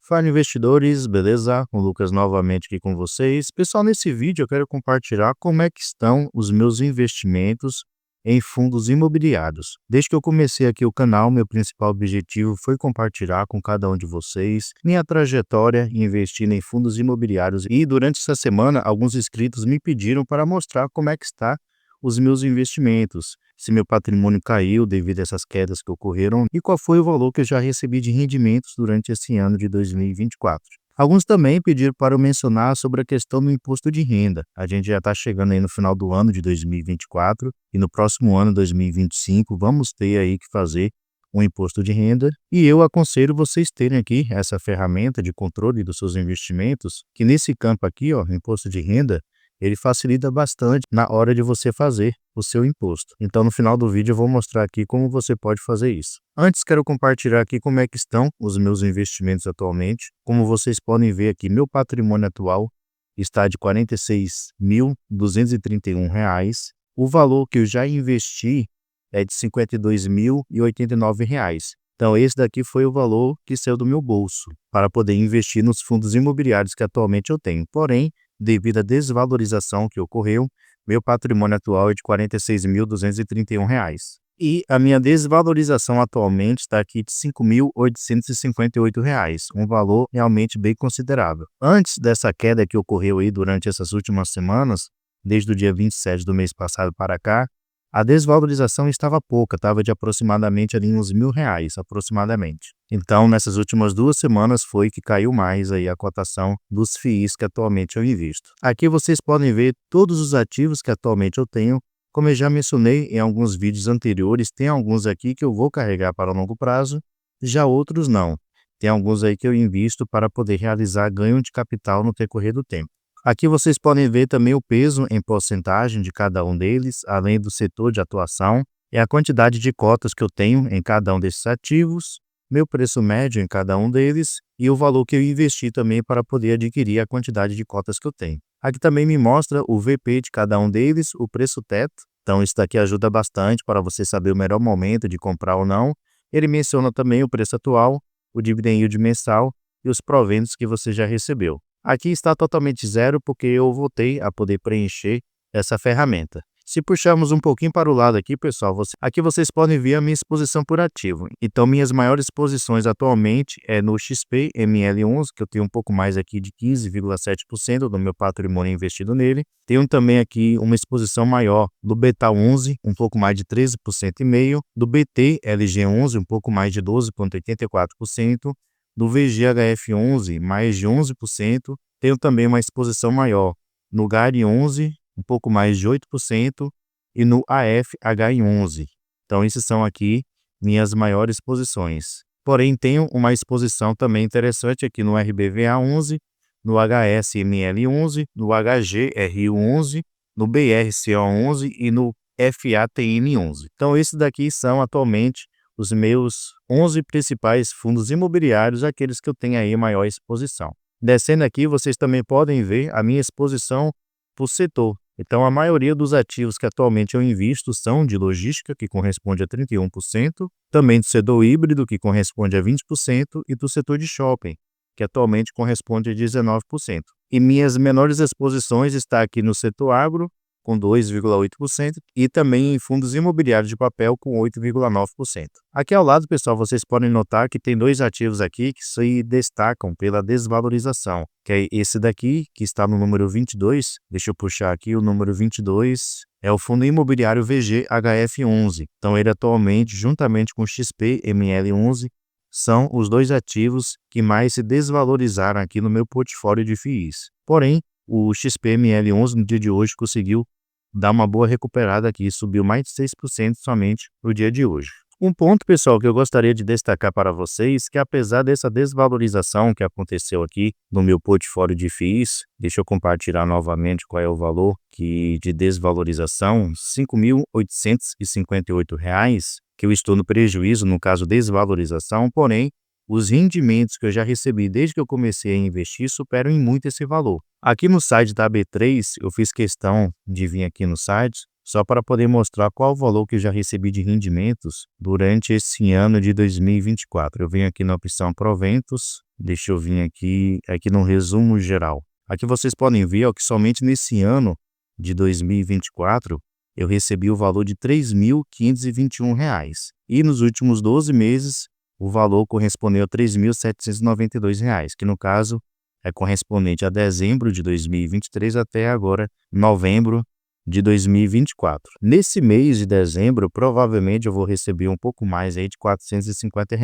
Fala investidores, beleza? O Lucas novamente aqui com vocês. Pessoal, nesse vídeo eu quero compartilhar como é que estão os meus investimentos em fundos imobiliários. Desde que eu comecei aqui o canal, meu principal objetivo foi compartilhar com cada um de vocês minha trajetória investindo em fundos imobiliários. E durante essa semana, alguns inscritos me pediram para mostrar como é que está os meus investimentos, se meu patrimônio caiu devido a essas quedas que ocorreram e qual foi o valor que eu já recebi de rendimentos durante esse ano de 2024. Alguns também pediram para eu mencionar sobre a questão do imposto de renda. A gente já está chegando aí no final do ano de 2024 e no próximo ano, 2025, vamos ter aí que fazer um imposto de renda, e eu aconselho vocês terem aqui essa ferramenta de controle dos seus investimentos, que nesse campo aqui, ó, imposto de renda, ele facilita bastante na hora de você fazer o seu imposto. Então, no final do vídeo eu vou mostrar aqui como você pode fazer isso. Antes, quero compartilhar aqui como é que estão os meus investimentos atualmente. Como vocês podem ver aqui, meu patrimônio atual está de R$ 46.231. O valor que eu já investi é de R$ 52.089. Então, esse daqui foi o valor que saiu do meu bolso para poder investir nos fundos imobiliários que atualmente eu tenho. Porém, devido à desvalorização que ocorreu, meu patrimônio atual é de R$ 46.231. E a minha desvalorização atualmente está aqui de R$ 5.858, um valor realmente bem considerável. Antes dessa queda que ocorreu aí durante essas últimas semanas, desde o dia 27 do mês passado para cá, a desvalorização estava pouca, estava de aproximadamente ali uns R$ 1.000, aproximadamente. Então, nessas últimas 2 semanas foi que caiu mais aí a cotação dos FIIs que atualmente eu invisto. Aqui vocês podem ver todos os ativos que atualmente eu tenho. Como eu já mencionei em alguns vídeos anteriores, tem alguns aqui que eu vou carregar para longo prazo, já outros não. Tem alguns aí que eu invisto para poder realizar ganho de capital no decorrer do tempo. Aqui vocês podem ver também o peso em porcentagem de cada um deles, além do setor de atuação, e a quantidade de cotas que eu tenho em cada um desses ativos, meu preço médio em cada um deles e o valor que eu investi também para poder adquirir a quantidade de cotas que eu tenho. Aqui também me mostra o VP de cada um deles, o preço teto. Então isso daqui ajuda bastante para você saber o melhor momento de comprar ou não. Ele menciona também o preço atual, o dividend yield mensal e os proventos que você já recebeu. Aqui está totalmente zero porque eu voltei a poder preencher essa ferramenta. Se puxarmos um pouquinho para o lado aqui, pessoal, aqui vocês podem ver a minha exposição por ativo. Então, minhas maiores posições atualmente é no XP-ML11, que eu tenho um pouco mais aqui de 15,7% do meu patrimônio investido nele. Tenho também aqui uma exposição maior do Beta11, um pouco mais de 13,5%, do BT-LG11, um pouco mais de 12,84%, do VGHF11, mais de 11%. Tenho também uma exposição maior no GAR11, um pouco mais de 8%, e no AFH11. Então, esses são aqui minhas maiores posições. Porém, tenho uma exposição também interessante aqui no RBVA11, no HSML11, no HGRU11, no BRCO11 e no FATN11. Então, esses daqui são atualmente os meus 11 principais fundos imobiliários, aqueles que eu tenho aí maior exposição. Descendo aqui, vocês também podem ver a minha exposição por setor. Então, a maioria dos ativos que atualmente eu invisto são de logística, que corresponde a 31%, também do setor híbrido, que corresponde a 20%, e do setor de shopping, que atualmente corresponde a 19%. E minhas menores exposições estão aqui no setor agro, com 2,8%, e também em fundos imobiliários de papel com 8,9%. Aqui ao lado, pessoal, vocês podem notar que tem 2 ativos aqui que se destacam pela desvalorização, que é esse daqui, que está no número 22, deixa eu puxar aqui, o número 22 é o fundo imobiliário VGHF11. Então ele atualmente, juntamente com o XP-ML11, são os 2 ativos que mais se desvalorizaram aqui no meu portfólio de FIIs. Porém, o XPML11 no dia de hoje conseguiu dar uma boa recuperada aqui, subiu mais de 6% somente no dia de hoje. Um ponto, pessoal, que eu gostaria de destacar para vocês, que apesar dessa desvalorização que aconteceu aqui no meu portfólio de FIIs, deixa eu compartilhar novamente qual é o valor de desvalorização, R$ 5.858, que eu estou no prejuízo, no caso desvalorização, porém, os rendimentos que eu já recebi desde que eu comecei a investir superam em muito esse valor. Aqui no site da B3, eu fiz questão de vir aqui no site só para poder mostrar qual o valor que eu já recebi de rendimentos durante esse ano de 2024. Eu venho aqui na opção proventos, deixa eu vir aqui no resumo geral. Aqui vocês podem ver, ó, que somente nesse ano de 2024 eu recebi o valor de R$ 3.521. E nos últimos 12 meses, o valor correspondeu a R$ 3.792, que no caso é correspondente a dezembro de 2023 até agora, novembro de 2024. Nesse mês de dezembro, provavelmente eu vou receber um pouco mais aí de R$ 450.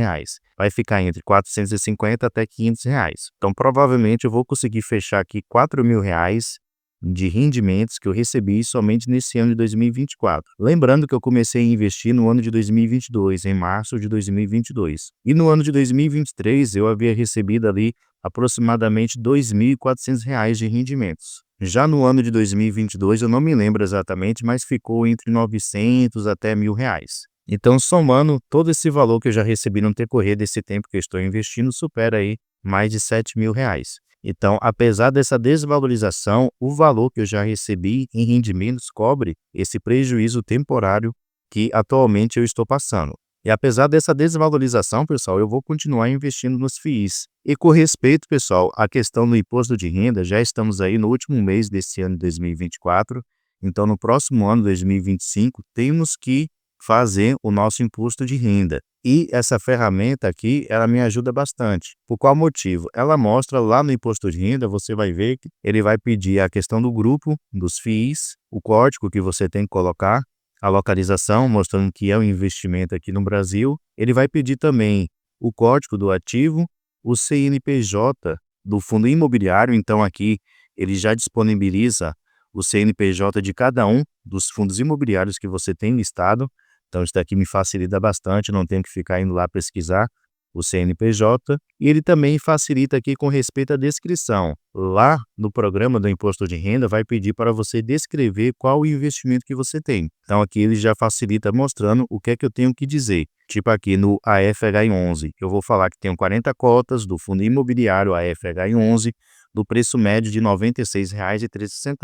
Vai ficar entre 450 até R$ 500. Então, provavelmente eu vou conseguir fechar aqui R$ 4.000 de rendimentos que eu recebi somente nesse ano de 2024. Lembrando que eu comecei a investir no ano de 2022, em março de 2022. E no ano de 2023 eu havia recebido ali aproximadamente R$ 2.400 de rendimentos. Já no ano de 2022, eu não me lembro exatamente, mas ficou entre 900 até R$ 1.000. Então, somando todo esse valor que eu já recebi no decorrer desse tempo que eu estou investindo, supera aí mais de R$ 7.000. Então, apesar dessa desvalorização, o valor que eu já recebi em rendimentos cobre esse prejuízo temporário que atualmente eu estou passando. E apesar dessa desvalorização, pessoal, eu vou continuar investindo nos FIIs. E com respeito, pessoal, à questão do imposto de renda, já estamos aí no último mês desse ano de 2024. Então, no próximo ano, 2025, temos que fazer o nosso imposto de renda. E essa ferramenta aqui, ela me ajuda bastante. Por qual motivo? Ela mostra lá no imposto de renda, você vai ver que ele vai pedir a questão do grupo, dos FIIs, o código que você tem que colocar, a localização, mostrando que é um investimento aqui no Brasil. Ele vai pedir também o código do ativo, o CNPJ do fundo imobiliário. Então aqui ele já disponibiliza o CNPJ de cada um dos fundos imobiliários que você tem listado. Então isso daqui me facilita bastante, não tenho que ficar indo lá pesquisar o CNPJ. E ele também facilita aqui com respeito à descrição. Lá no programa do imposto de renda vai pedir para você descrever qual o investimento que você tem. Então aqui ele já facilita mostrando o que é que eu tenho que dizer. Tipo aqui no AFH11, eu vou falar que tenho 40 cotas do fundo imobiliário AFH11, do preço médio de R$ 96,13.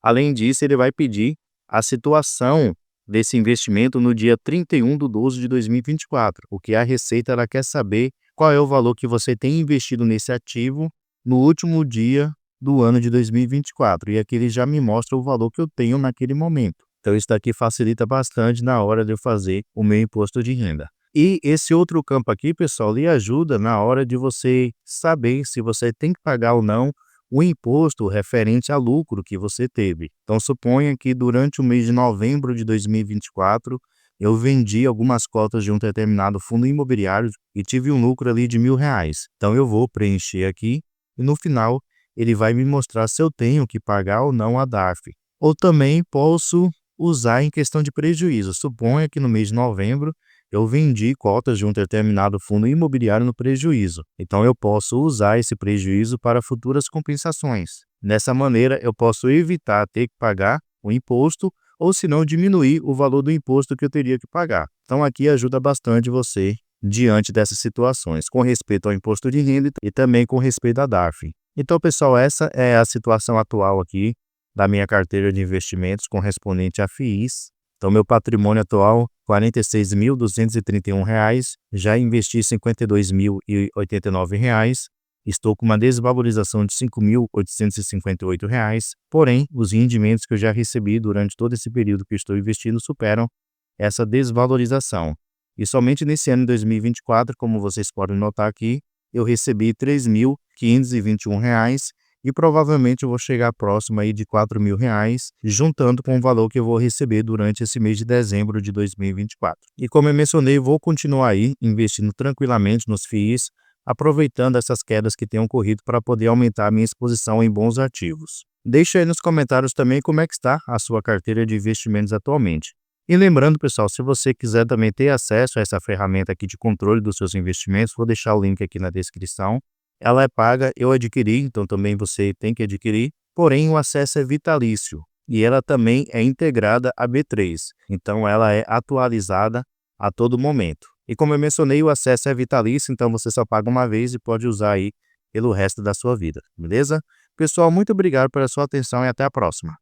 Além disso, ele vai pedir a situação desse investimento no dia 31/12/2024, porque a Receita ela quer saber qual é o valor que você tem investido nesse ativo no último dia do ano de 2024. E aqui ele já me mostra o valor que eu tenho naquele momento. Então isso daqui facilita bastante na hora de eu fazer o meu imposto de renda. E esse outro campo aqui, pessoal, lhe ajuda na hora de você saber se você tem que pagar ou não o imposto referente a lucro que você teve. Então, suponha que durante o mês de novembro de 2024, eu vendi algumas cotas de um determinado fundo imobiliário e tive um lucro ali de R$ 1.000. Então, eu vou preencher aqui e no final ele vai me mostrar se eu tenho que pagar ou não a DARF. Ou também posso usar em questão de prejuízo. Suponha que no mês de novembro eu vendi cotas de um determinado fundo imobiliário no prejuízo. Então, eu posso usar esse prejuízo para futuras compensações. Dessa maneira, eu posso evitar ter que pagar o imposto ou, se não, diminuir o valor do imposto que eu teria que pagar. Então, aqui ajuda bastante você diante dessas situações, com respeito ao imposto de renda e também com respeito à DARF. Então, pessoal, essa é a situação atual aqui da minha carteira de investimentos correspondente a FIIs. Então, meu patrimônio atual, R$ 46.231, já investi R$ 52.089, estou com uma desvalorização de R$ 5.858, porém, os rendimentos que eu já recebi durante todo esse período que estou investindo superam essa desvalorização. E somente nesse ano de 2024, como vocês podem notar aqui, eu recebi R$ 3.521, e provavelmente eu vou chegar próximo aí de R$ 4.000, juntando com o valor que eu vou receber durante esse mês de dezembro de 2024. E como eu mencionei, eu vou continuar aí investindo tranquilamente nos FIIs, aproveitando essas quedas que têm ocorrido para poder aumentar a minha exposição em bons ativos. Deixe aí nos comentários também como é que está a sua carteira de investimentos atualmente. E lembrando, pessoal, se você quiser também ter acesso a essa ferramenta aqui de controle dos seus investimentos, vou deixar o link aqui na descrição. Ela é paga, eu adquiri, então também você tem que adquirir, porém o acesso é vitalício e ela também é integrada à B3, então ela é atualizada a todo momento. E como eu mencionei, o acesso é vitalício, então você só paga uma vez e pode usar aí pelo resto da sua vida, beleza? Pessoal, muito obrigado pela sua atenção e até a próxima.